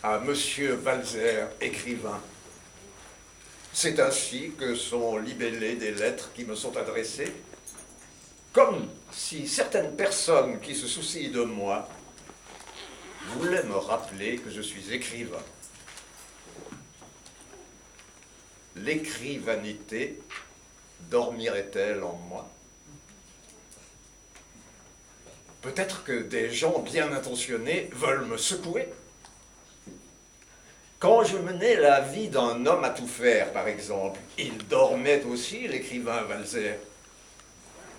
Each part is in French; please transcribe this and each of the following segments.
à Monsieur Walzer, écrivain. C'est ainsi que sont libellées des lettres qui me sont adressées, comme si certaines personnes qui se soucient de moi voulaient me rappeler que je suis écrivain. L'écrivanité dormirait-elle en moi? Peut-être que des gens bien intentionnés veulent me secouer. Quand je menais la vie d'un homme à tout faire, par exemple, il dormait aussi, l'écrivain Walzer.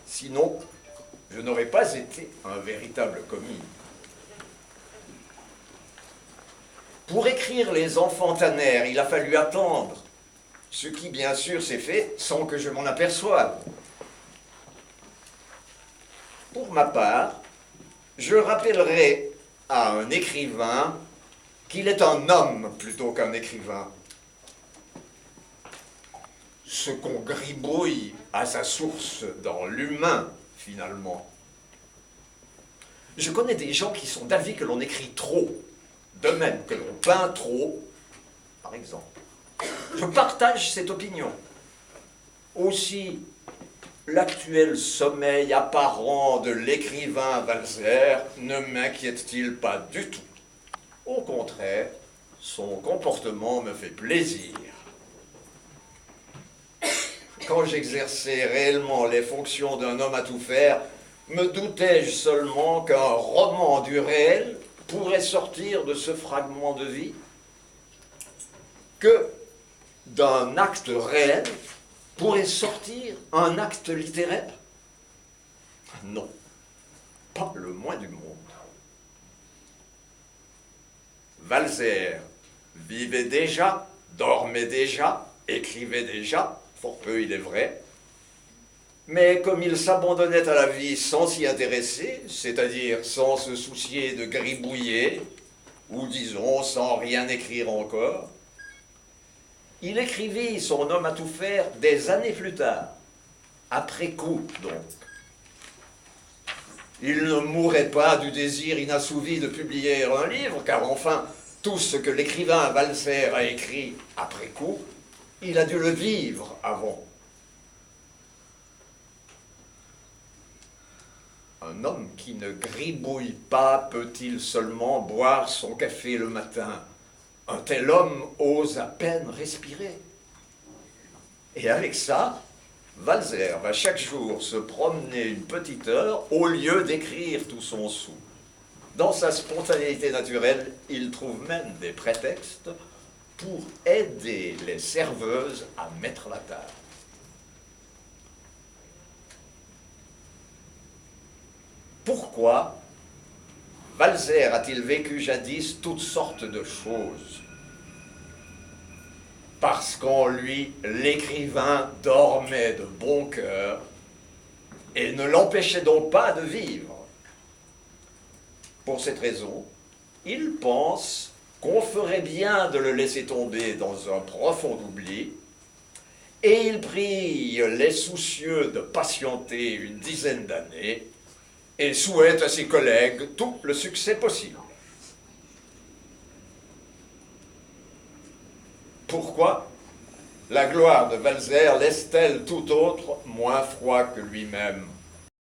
Sinon, je n'aurais pas été un véritable commis. Pour écrire Les Enfantanères, il a fallu attendre, ce qui, bien sûr, s'est fait sans que je m'en aperçoive. Pour ma part, je rappellerai à un écrivain qu'il est un homme plutôt qu'un écrivain. Ce qu'on gribouille a sa source dans l'humain, finalement. Je connais des gens qui sont d'avis que l'on écrit trop, de même que l'on peint trop, par exemple. Je partage cette opinion. Aussi, l'actuel sommeil apparent de l'écrivain Walzer ne m'inquiète-t-il pas du tout. Au contraire, son comportement me fait plaisir. Quand j'exerçais réellement les fonctions d'un homme à tout faire, me doutais-je seulement qu'un roman du réel pourrait sortir de ce fragment de vie? Que d'un acte réel pourrait sortir un acte littéraire? Non, pas le moins du monde. Walzer vivait déjà, dormait déjà, écrivait déjà, fort peu il est vrai, mais comme il s'abandonnait à la vie sans s'y intéresser, c'est-à-dire sans se soucier de gribouiller, ou disons sans rien écrire encore, il écrivit son homme à tout faire des années plus tard, après coup donc. Il ne mourrait pas du désir inassouvi de publier un livre, car enfin, tout ce que l'écrivain Walzer a écrit après coup, il a dû le vivre avant. Un homme qui ne gribouille pas peut-il seulement boire son café le matin? Un tel homme ose à peine respirer. Et avec ça, Walzer va chaque jour se promener une petite heure au lieu d'écrire tout son sou. Dans sa spontanéité naturelle, il trouve même des prétextes pour aider les serveuses à mettre la table. Pourquoi Walzer a-t-il vécu jadis toutes sortes de choses? Parce qu'en lui, l'écrivain dormait de bon cœur et ne l'empêchait donc pas de vivre. Pour cette raison, il pense qu'on ferait bien de le laisser tomber dans un profond oubli, et il prie les soucieux de patienter une dizaine d'années et souhaite à ses collègues tout le succès possible. Pourquoi la gloire de Walzer laisse-t-elle tout autre moins froid que lui-même?